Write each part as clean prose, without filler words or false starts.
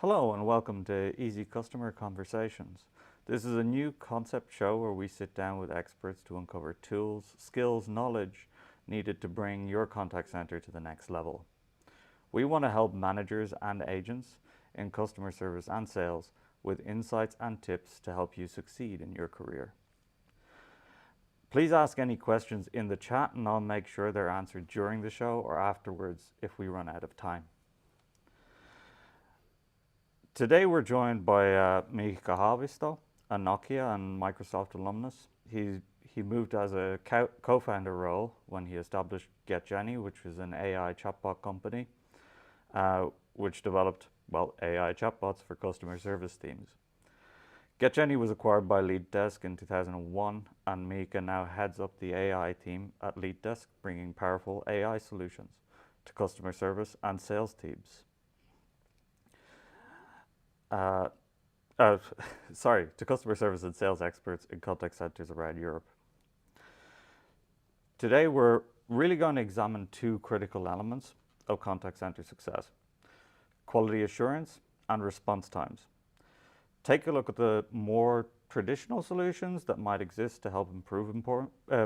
Hello and welcome to Easy Customer Conversations. This is a new concept show where we sit down with experts to uncover tools, skills, knowledge needed to bring your contact center to the next level. We want to help managers and agents in customer service and sales with insights and tips to help you succeed in your career. Please ask any questions in the chat and I'll make sure they're answered during the show or afterwards if we run out of time. Today we're joined by Miikka Haavisto, a Nokia and Microsoft alumnus. He moved as a co-founder role when he established GetJenny, which was an AI chatbot company, which developed, AI chatbots for customer service teams. GetJenny was acquired by LeadDesk in 2001, and Miikka now heads up the AI team at LeadDesk, bringing powerful AI solutions to customer service and sales teams. To customer service and sales experts in contact centers around Europe. Today, we're really going to examine two critical elements of contact center success: quality assurance and response times. Take a look at the more traditional solutions that might exist to help improve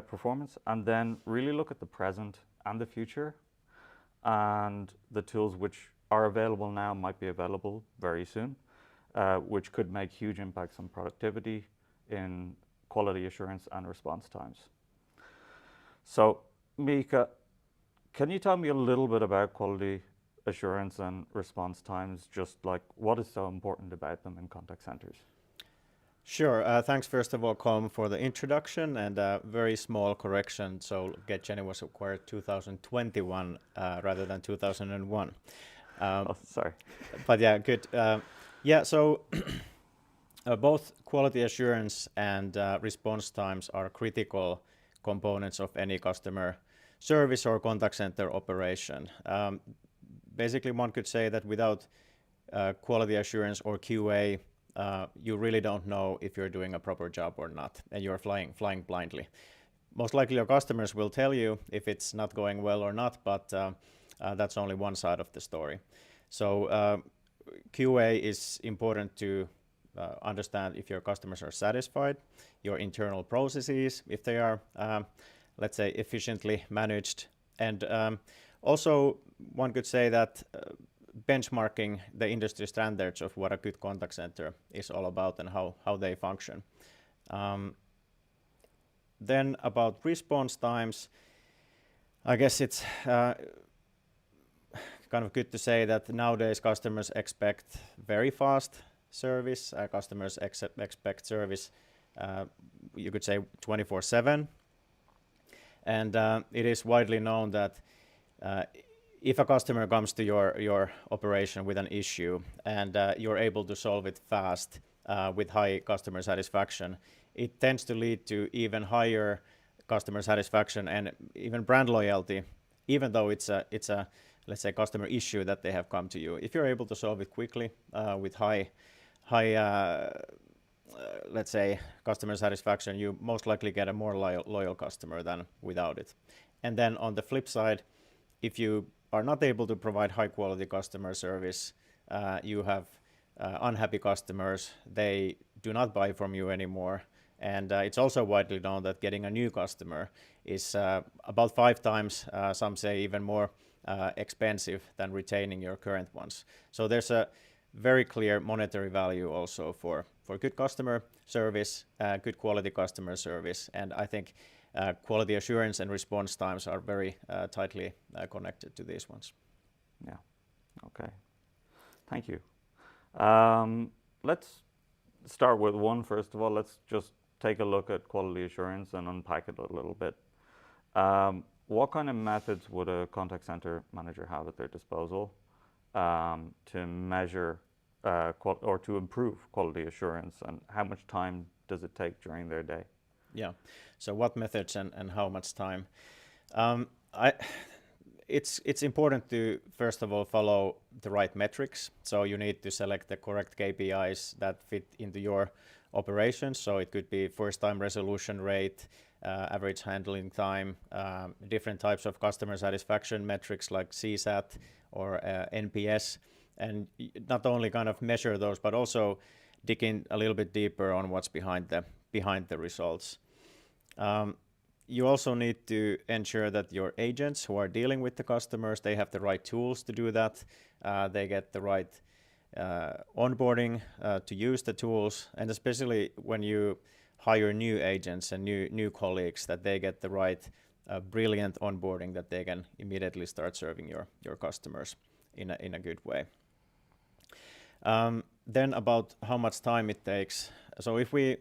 performance, and then really look at the present and the future, and the tools which are available now might be available very soon. Which could make huge impacts on productivity in quality assurance and response times. So, Miikka, can you tell me a little bit about quality assurance and response times, just like what is so important about them in contact centers? Sure. Thanks, first of all, Colm, for the introduction, and a very small correction. So GetJenny was acquired 2021 rather than 2001. Sorry. But yeah, good. So both quality assurance and response times are critical components of any customer service or contact center operation. Basically, one could say that without quality assurance or QA, you really don't know if you're doing a proper job or not, and you're flying blindly. Most likely your customers will tell you if it's not going well or not, but that's only one side of the story. So QA is important to understand if your customers are satisfied, your internal processes, if they are, let's say, efficiently managed. And also, one could say that benchmarking the industry standards of what a good contact center is all about and how they function. Then about response times, I guess it's kind of good to say that nowadays customers expect very fast service. Customers expect service, you could say 24/7. And it is widely known that if a customer comes to your operation with an issue and you're able to solve it fast with high customer satisfaction, it tends to lead to even higher customer satisfaction and even brand loyalty, even though it's a let's say customer issue that they have come to you. If you're able to solve it quickly with high let's say customer satisfaction, you most likely get a more loyal customer than without it. And then on the flip side, if you are not able to provide high quality customer service, you have unhappy customers. They do not buy from you anymore. And it's also widely known that getting a new customer is about 5 times, some say even more, expensive than retaining your current ones. So there's a very clear monetary value also for good customer service, good quality customer service. And I think quality assurance and response times are very tightly connected to these ones. Yeah, okay. Thank you. Let's start with one first of all. Let's just take a look at quality assurance and unpack it a little bit. What kind of methods would a contact center manager have at their disposal to measure or to improve quality assurance, and how much time does it take during their day? Yeah, so what methods and how much time? It's important to, first of all, follow the right metrics. So you need to select the correct KPIs that fit into your operations. So it could be first time resolution rate, average handling time, different types of customer satisfaction metrics like CSAT or NPS. and not only kind of measure those, but also dig in a little bit deeper on what's behind the results. You also need to ensure that your agents who are dealing with the customers, they have the right tools to do that. They get the right onboarding to use the tools, and especially when you hire new agents and new colleagues, that they get the right brilliant onboarding that they can immediately start serving your customers in a good way. Then about how much time it takes. So if we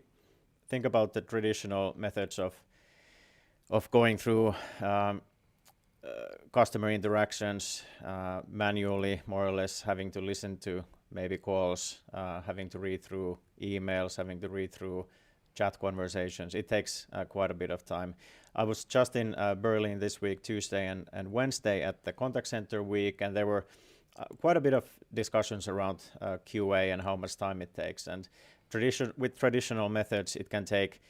think about the traditional methods of going through customer interactions manually, more or less, having to listen to maybe calls, having to read through emails, having to read through chat conversations, it takes quite a bit of time. I was just in Berlin this week, Tuesday and Wednesday, at the contact center week, and there were quite a bit of discussions around QA and how much time it takes. And with traditional methods, it can take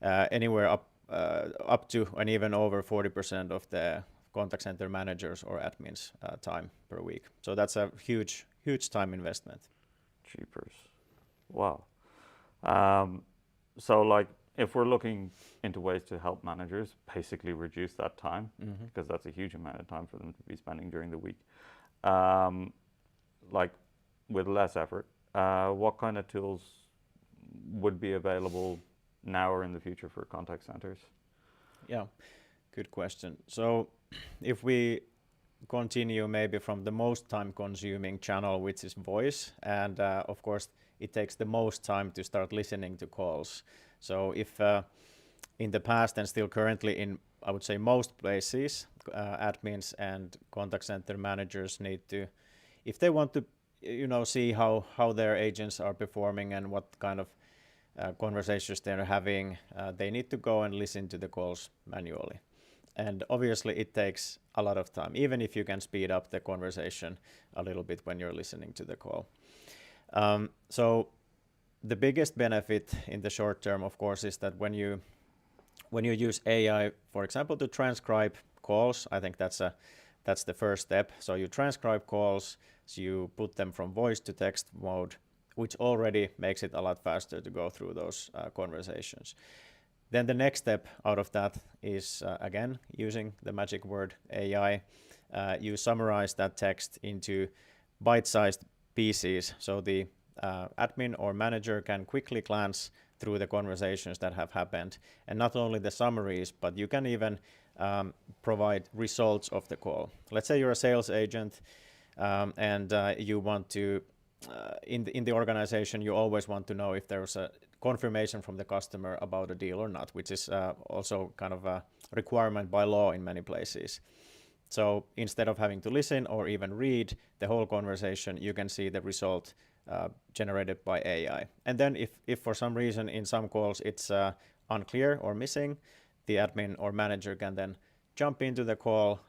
anywhere up to and even over 40% of the contact center managers or admins time per week. So that's a huge time investment. Cheapers. Wow. So like, if we're looking into ways to help managers basically reduce that time, because that's a huge amount of time for them to be spending during the week, like with less effort, what kind of tools would be available now or in the future for contact centers? Yeah, good question. So if we continue maybe from the most time consuming channel, which is voice, and of course it takes the most time to start listening to calls. So if in the past and still currently in, I would say, most places, admins and contact center managers need to, if they want to see how their agents are performing and what kind of conversations they're having, they need to go and listen to the calls manually. And obviously it takes a lot of time, even if you can speed up the conversation a little bit when you're listening to the call. So the biggest benefit in the short term, of course, is that when you use AI, for example, to transcribe calls, I think that's the first step. So you transcribe calls, so you put them from voice to text mode, which already makes it a lot faster to go through those conversations. Then the next step out of that is, again, using the magic word AI. You summarize that text into bite-sized pieces, so the admin or manager can quickly glance through the conversations that have happened. And not only the summaries, but you can even provide results of the call. Let's say you're a sales agent and you want to, in the organization, you always want to know if there's a confirmation from the customer about a deal or not, which is also kind of a requirement by law in many places. So instead of having to listen or even read the whole conversation, you can see the result generated by AI. And then if for some reason in some calls it's unclear or missing, the admin or manager can then jump into the call,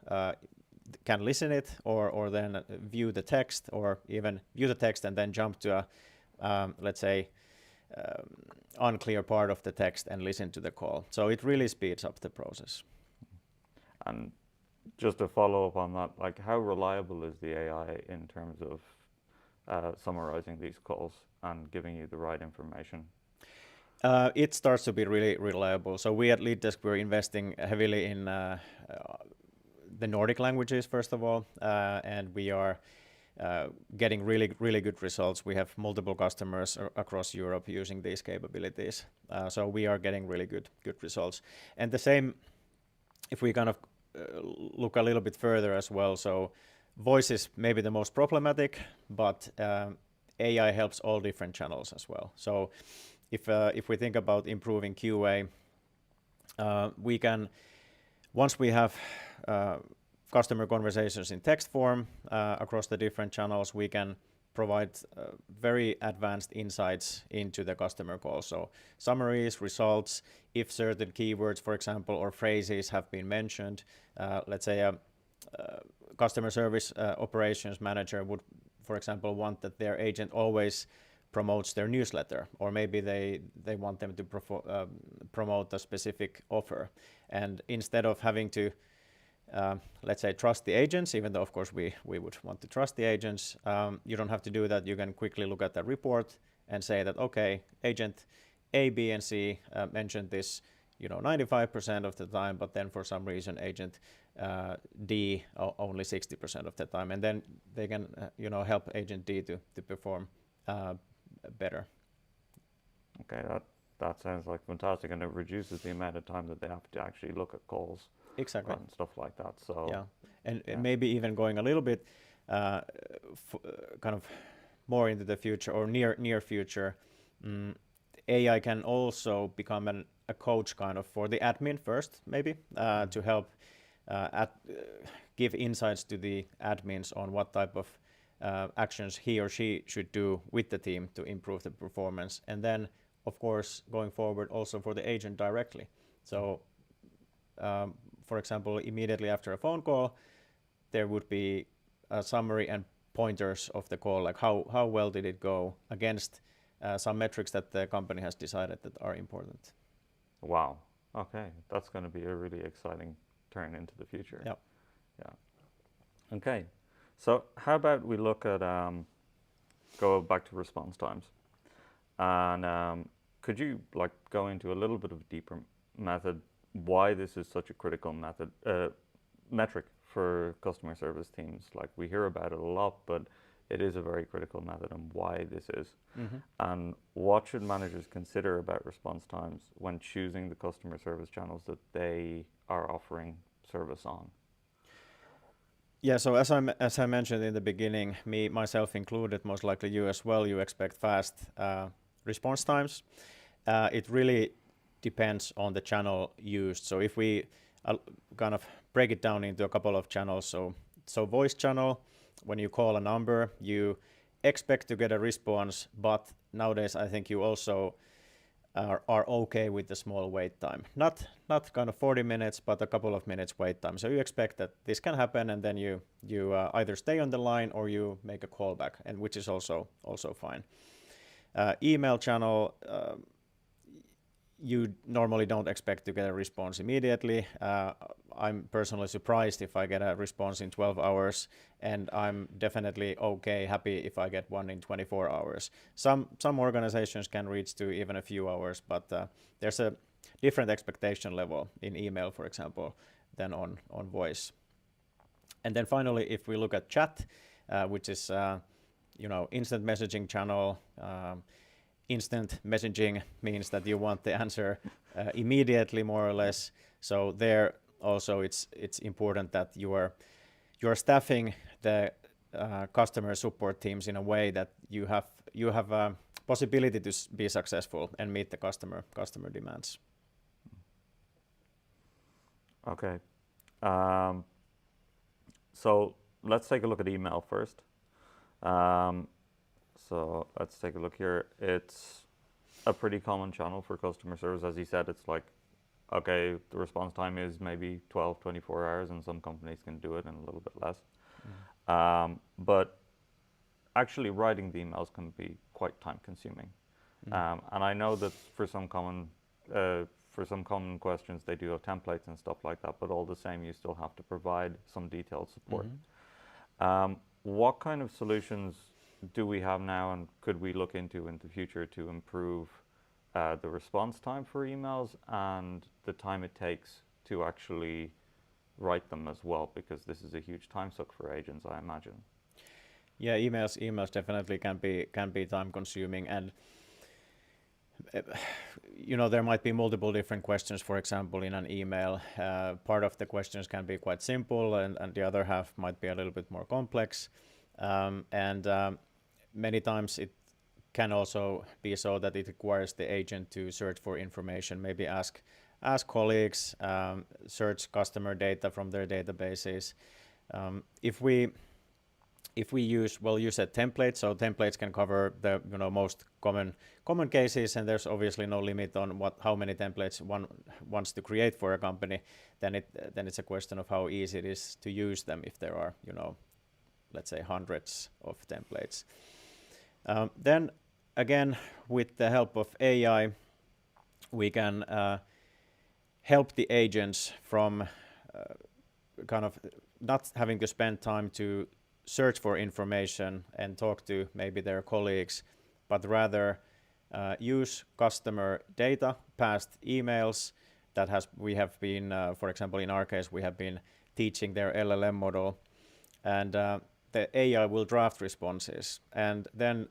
can listen it, or then view the text, or even view the text and then jump to a, let's say, unclear part of the text and listen to the call. So it really speeds up the process. And just to follow up on that, like, how reliable is the AI in terms of summarizing these calls and giving you the right information? It starts to be really reliable. So we at LeadDesk, we're investing heavily in the Nordic languages, first of all, and we are getting really good results. We have multiple customers across Europe using these capabilities. So we are getting really good results. And the same, if we kind of look a little bit further as well. So voice is maybe the most problematic, but AI helps all different channels as well. So if we think about improving QA, we can, once we have customer conversations in text form across the different channels, we can provide very advanced insights into the customer call. So summaries, results, if certain keywords, for example, or phrases have been mentioned. Let's say a customer service operations manager would, for example, want that their agent always promotes their newsletter, or maybe they want them to promote a specific offer. And instead of having to let's say, trust the agents, even though of course we would want to trust the agents. You don't have to do that. You can quickly look at the report and say that, okay, agent A, B, and C mentioned this, 95% of the time, but then for some reason agent D only 60% of the time, and then they can help agent D to perform better. Okay, that sounds like fantastic, and it reduces the amount of time that they have to actually look at calls. Exactly. And stuff like that. So yeah, and maybe even going a little bit kind of more into the future or near future, AI can also become a coach kind of for the admin first, maybe to help give insights to the admins on what type of actions he or she should do with the team to improve the performance, and then of course going forward also for the agent directly. So for example, immediately after a phone call, there would be a summary and pointers of the call, like how well did it go against some metrics that the company has decided that are important. Wow. Okay, that's going to be a really exciting turn into the future. Yeah. Yeah. Okay, so how about we look at go back to response times, and could you go into a little bit of a deeper method why this is such a critical metric for customer service teams? Like, we hear about it a lot, but it is a very critical method, and why this is. Mm-hmm. And what should managers consider about response times when choosing the customer service channels that they are offering service on? Yeah, so as I mentioned in the beginning, myself included, most likely you as well, you expect fast response times. It really depends on the channel used. So if we kind of break it down into a couple of channels, so voice channel, when you call a number, you expect to get a response, but nowadays I think you also are okay with the small wait time. Not kind of 40 minutes, but a couple of minutes wait time. So you expect that this can happen, and then you either stay on the line or you make a callback, and which is also fine. Email channel, you normally don't expect to get a response immediately. I'm personally surprised if I get a response in 12 hours, and I'm definitely happy if I get one in 24 hours. Some organizations can reach to even a few hours, but there's a different expectation level in email, for example, than on voice. And then finally, if we look at chat, which is instant messaging channel. Instant messaging means that you want the answer immediately, more or less. So there also it's important that you are staffing the customer support teams in a way that you have a possibility to be successful and meet the customer demands. Okay. So let's take a look at email first. So let's take a look here. It's a pretty common channel for customer service. As you said, it's like, okay, the response time is maybe 12, 24 hours, and some companies can do it in a little bit less. But actually writing the emails can be quite time consuming. And I know that for some common questions, they do have templates and stuff like that, but all the same, you still have to provide some detailed support. What kind of solutions do we have now, and could we look into in the future to improve the response time for emails and the time it takes to actually write them as well? Because this is a huge time suck for agents, I imagine. Yeah, emails definitely can be time consuming, and there might be multiple different questions, for example, in an email. Part of the questions can be quite simple, and the other half might be a little bit more complex. And many times it can also be so that it requires the agent to search for information, maybe ask colleagues, search customer data from their databases. If we use, well, you said templates, so templates can cover the most common cases, and there's obviously no limit on how many templates one wants to create for a company. Then it's a question of how easy it is to use them if there are let's say hundreds of templates. Then again, with the help of AI, we can help the agents from kind of not having to spend time to search for information and talk to maybe their colleagues, but rather use customer data, past emails that we have been, for example, in our case, we have been teaching their LLM model, and the AI will draft responses. And then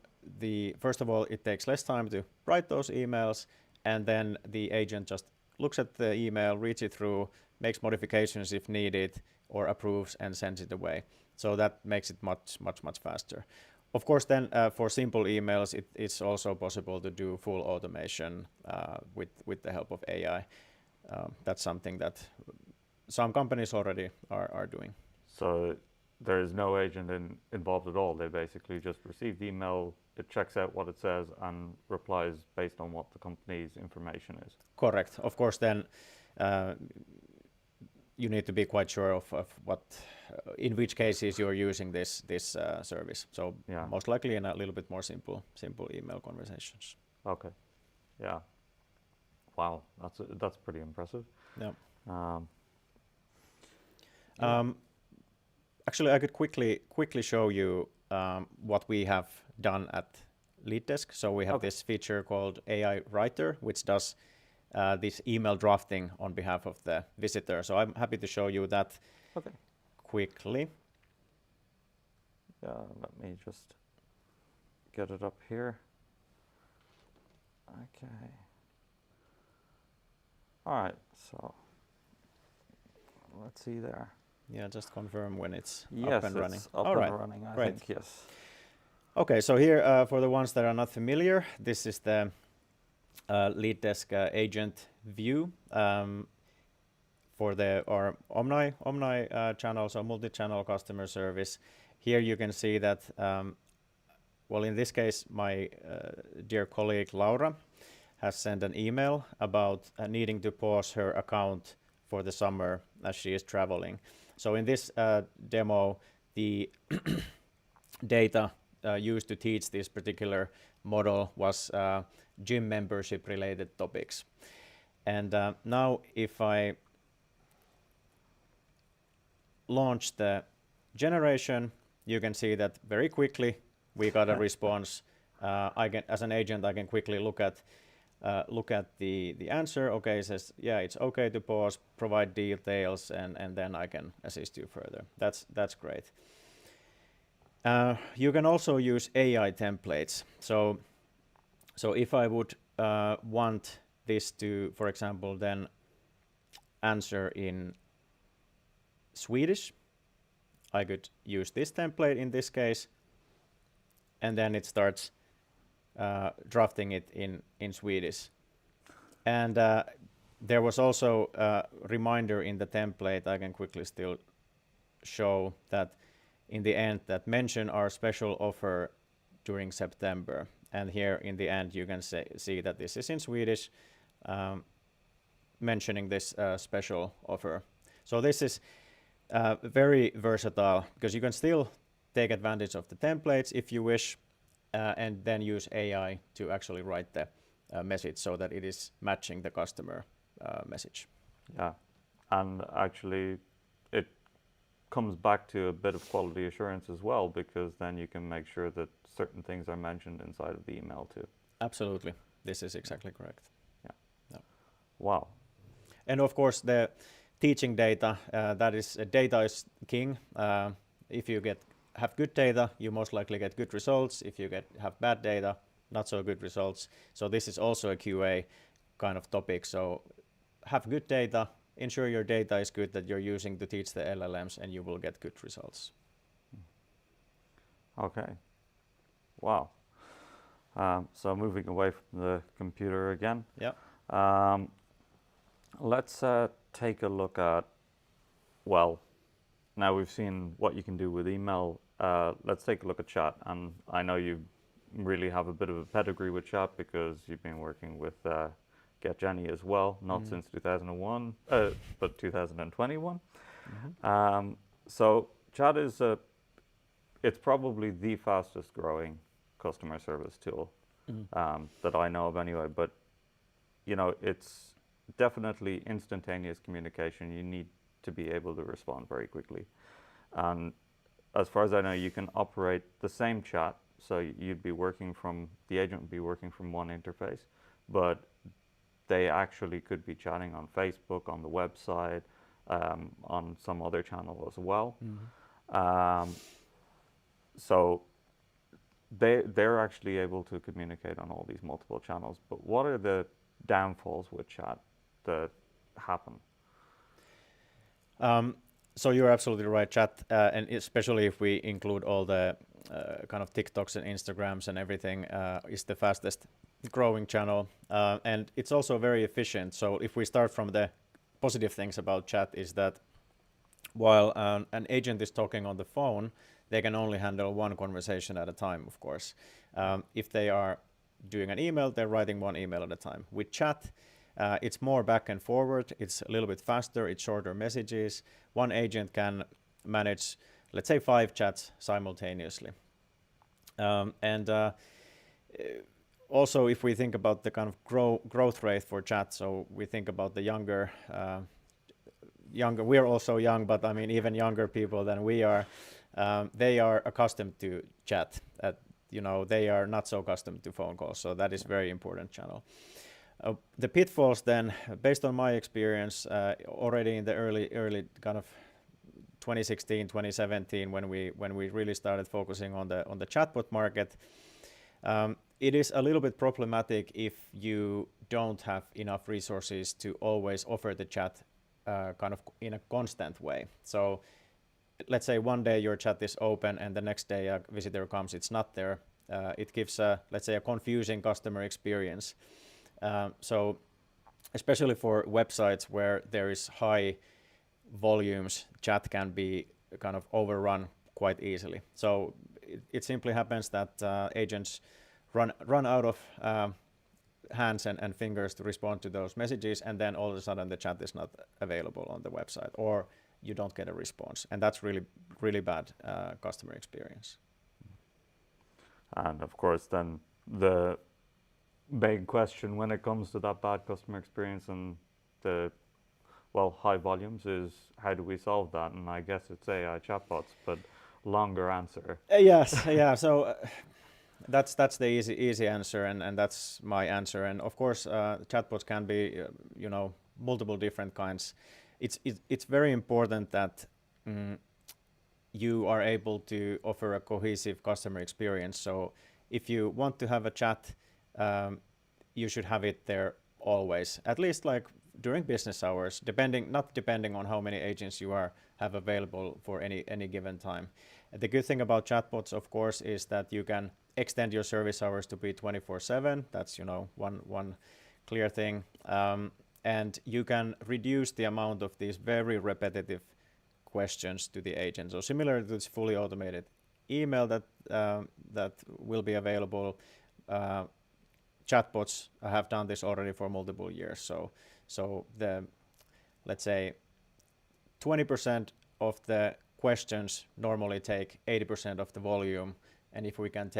first of all, it takes less time to write those emails, and then the agent just looks at the email, reads it through, makes modifications if needed, or approves and sends it away. So that makes it much faster. Of course, then for simple emails, it's also possible to do full automation with the help of AI. That's something that some companies already are doing. So there is no agent involved at all. They basically just receive the email, it checks out what it says and replies based on what the company's information is. Correct. Of course, then you need to be quite sure of what, in which cases you're using this service. So Yeah. most likely in a little bit more simple email conversations. Okay. Yeah. Wow, that's pretty impressive. Yeah. Yeah. Actually, I could quickly show you what we have done at LeadDesk. So we have this feature called AI Writer, which does this email drafting on behalf of the visitor. So I'm happy to show you that quickly. Yeah, let me just get it up here. Okay. All right, so let's see there. Yeah, just confirm when it's Yes, up and running. It's up All and right. running, I Great. think, yes. Okay, so here, for the ones that are not familiar, this is the LeadDesk agent view for our Omni channel, so multi-channel customer service. Here you can see that, well, in this case, my dear colleague Laura has sent an email about needing to pause her account for the summer as she is traveling. So in this demo, the data used to teach this particular model was gym membership related topics. And now if I launch the generation, you can see that very quickly we got a response. As an agent, I can quickly look at the answer. Okay, it says, yeah, it's okay to pause, provide details, and then I can assist you further. That's great. You can also use AI templates. So if I would want this to, for example, then answer in Swedish, I could use this template in this case, and then it starts drafting it in Swedish. And there was also a reminder in the template. I can quickly still show that in the end that mention our special offer during September. And here in the end you can see that this is in Swedish, mentioning this special offer. So this is very versatile because you can still take advantage of the templates if you wish, and then use AI to actually write the message so that it is matching the customer message. Yeah, and actually it comes back to a bit of quality assurance as well, because then you can make sure that certain things are mentioned inside of the email too. Absolutely, this is exactly correct. Yeah. Wow. And of course the teaching data, data is king. If you have good data, you most likely get good results. If you have bad data, not so good results. So this is also a QA kind of topic. So have good data, ensure your data is good that you're using to teach the LLMs, and you will get good results. Okay. Wow. So moving away from the computer again. Yeah. Let's take a look at, well, now we've seen what you can do with email. Let's take a look at chat. And I know you really have a bit of a pedigree with chat because you've been working with GetJenny as well, not since 2001, but 2021. So chat is it's probably the fastest growing customer service tool that I know of anyway. But you know, it's definitely instantaneous communication. You need to be able to respond very quickly. And as far as I know, you can operate the same chat. So you'd be working from, the agent would be working from one interface, but they actually could be chatting on Facebook, on the website, on some other channel as well. So they're actually able to communicate on all these multiple channels. But what are the downfalls with chat that happen? So you're absolutely right, chat, and especially if we include all the kind of TikToks and Instagrams and everything, is the fastest growing channel, and it's also very efficient. So if we start from the positive things about chat, is that while an agent is talking on the phone, they can only handle one conversation at a time, of course. If they are doing an email, they're writing one email at a time. With chat, it's more back and forward. It's a little bit faster. It's shorter messages. One agent can manage, let's say, 5 chats simultaneously. Also, if we think about the kind of growth rate for chat, so we think about the younger, we're also young, but I mean even younger people than we are, they are accustomed to chat. They are not so accustomed to phone calls, so that is very important channel. The pitfalls then, based on my experience, already in the early kind of 2016, 2017, when we really started focusing on the chatbot market, it is a little bit problematic if you don't have enough resources to always offer the chat kind of in a constant way. So let's say one day your chat is open and the next day a visitor comes, it's not there. It gives let's say a confusing customer experience. So especially for websites where there is high volumes, chat can be kind of overrun quite easily. So it simply happens that agents run out of hands and fingers to respond to those messages, and then all of a sudden the chat is not available on the website, or you don't get a response, and that's really bad customer experience. And of course, then the big question when it comes to that bad customer experience and the high volumes is, how do we solve that? And I guess it's AI chatbots, but longer answer. Yes, yeah. So that's the easy answer, and that's my answer. And of course, chatbots can be multiple different kinds. It's very important that you are able to offer a cohesive customer experience. So if you want to have a chat, you should have it there always, at least like during business hours, not depending on how many agents you have available for any given time. The good thing about chatbots, of course, is that you can extend your service hours to be 24/7. That's one clear thing, and you can reduce the amount of these very repetitive questions to the agent. So similar to this fully automated email that will be available, chatbots have done this already for multiple years. So the, let's say, 20% of the questions normally take 80% of the volume, and if we can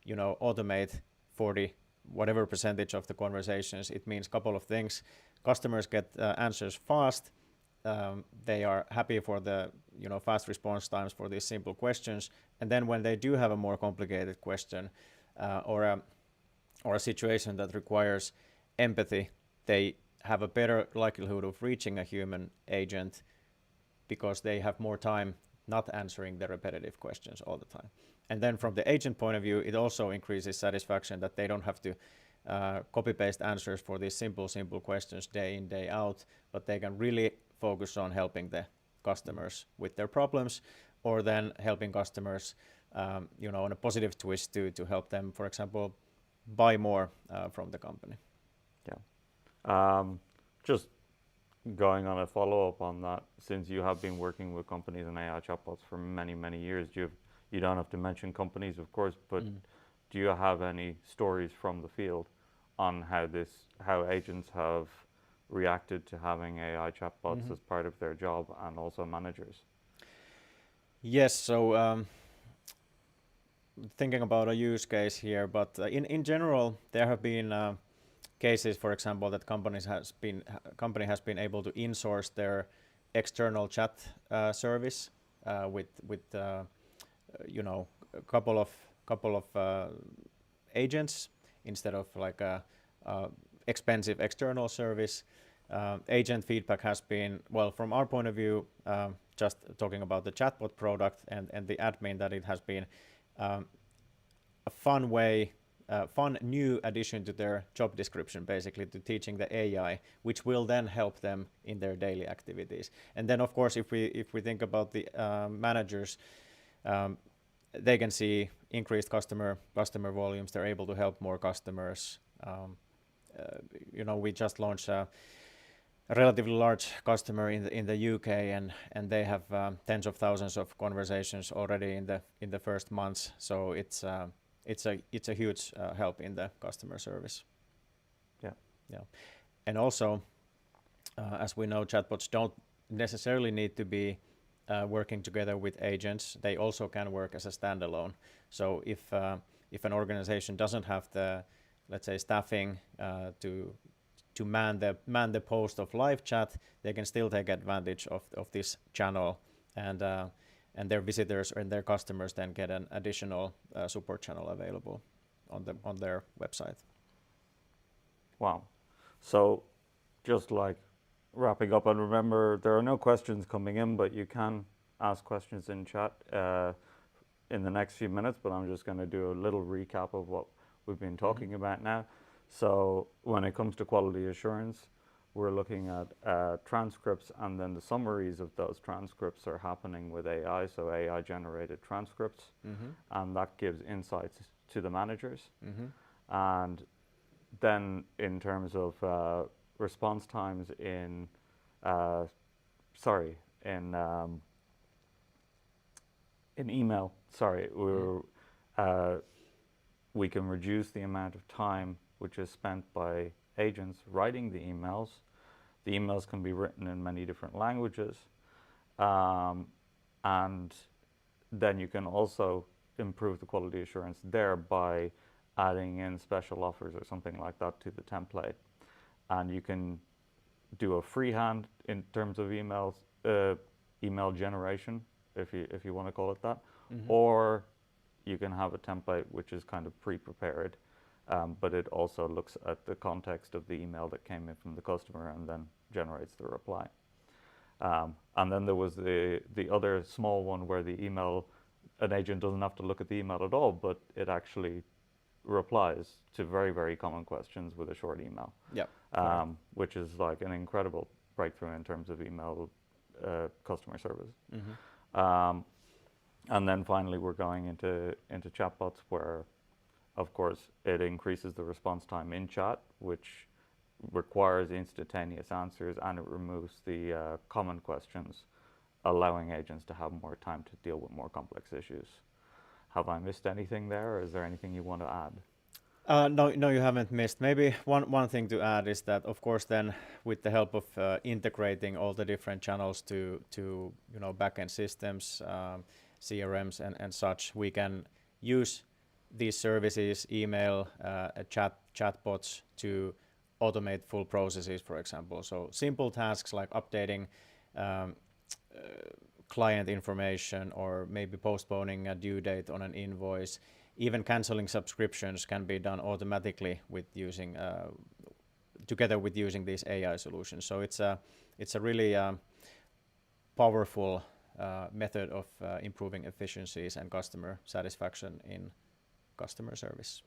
automate 40 whatever percentage of the conversations, it means a couple of things. Customers get answers fast. They are happy for the fast response times for these simple questions, and then when they do have a more complicated question or a situation that requires empathy, they have a better likelihood of reaching a human agent because they have more time not answering the repetitive questions all the time. And then from the agent point of view, it also increases satisfaction that they don't have to copy-paste answers for these simple questions day in, day out, but they can really focus on helping the customers with their problems, or then helping customers on a positive twist to help them, for example, buy more from the company. Yeah. Just going on a follow-up on that, since you have been working with companies and AI chatbots for many years, you don't have to mention companies, of course, but do you have any stories from the field on how agents have reacted to having AI chatbots as part of their job, and also managers? Yes, so thinking about a use case here, but in general, there have been cases, for example, that company has been able to insource their external chat service with you know, a couple of agents instead of like a expensive external service. Agent feedback has been, well, from our point of view, just talking about the chatbot product and the admin, that it has been a fun way, fun new addition to their job description, basically, to teaching the AI, which will then help them in their daily activities. And then, of course, if we think about the managers, they can see increased customer volumes. They're able to help more customers. You know, we just launched a relatively large customer in the UK, and they have tens of thousands of conversations already in the first months. So it's a huge help in the customer service. Yeah, and also, as we know, chatbots don't necessarily need to be working together with agents. They also can work as a standalone. So if an organization doesn't have the, let's say, staffing to man the post of live chat, they can still take advantage of this channel, and their visitors and their customers then get an additional support channel available on their website. Wow. So just like wrapping up, and remember, there are no questions coming in, but you can ask questions in chat in the next few minutes, but I'm just going to do a little recap of what we've been talking about now. So when it comes to quality assurance, we're looking at transcripts, and then the summaries of those transcripts are happening with AI, so AI generated transcripts, and that gives insights to the managers. And then in terms of response times in email, we can reduce the amount of time which is spent by agents writing the emails. The emails can be written in many different languages, and then you can also improve the quality assurance there by adding in special offers or something like that to the template. And you can do a freehand in terms of email generation, if you want to call it that, or you can have a template which is kind of pre-prepared, but it also looks at the context of the email that came in from the customer and then generates the reply. And then there was the other small one where the email, an agent doesn't have to look at the email at all, but it actually replies to very, very common questions with a short email. Which is like an incredible breakthrough in terms of email customer service. And then finally, we're going into chatbots, where, of course, it increases the response time in chat, which requires instantaneous answers, and it removes the common questions, allowing agents to have more time to deal with more complex issues. Have I missed anything there, or is there anything you want to add? No, you haven't missed. Maybe one thing to add is that, of course, then with the help of integrating all the different channels to you know, backend systems, CRMs and such, we can use these services, email, chatbots, to automate full processes, for example. So simple tasks like updating client information, or maybe postponing a due date on an invoice, even canceling subscriptions can be done automatically with using together with using these AI solutions. So it's a really powerful method of improving efficiencies and customer satisfaction in customer service.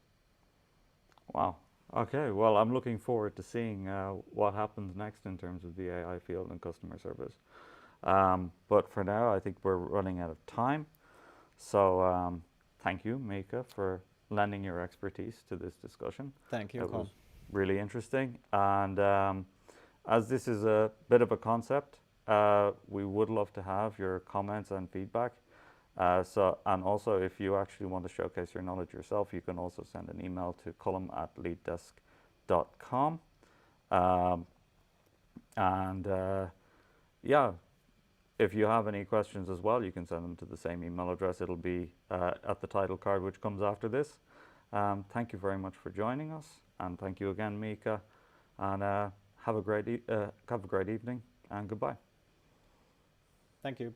Wow. Okay. Well, I'm looking forward to seeing what happens next in terms of the AI field and customer service. But for now, I think we're running out of time. So thank you, Miikka, for lending your expertise to this discussion. Thank you. It was really interesting. And as this is a bit of a concept, we would love to have your comments and feedback. And also, if you actually want to showcase your knowledge yourself, you can also send an email to column@leaddesk.com. Yeah, if you have any questions as well, you can send them to the same email address. It'll be at the title card which comes after this. Thank you very much for joining us, and thank you again, Miikka. And have a great evening, and goodbye. Thank you.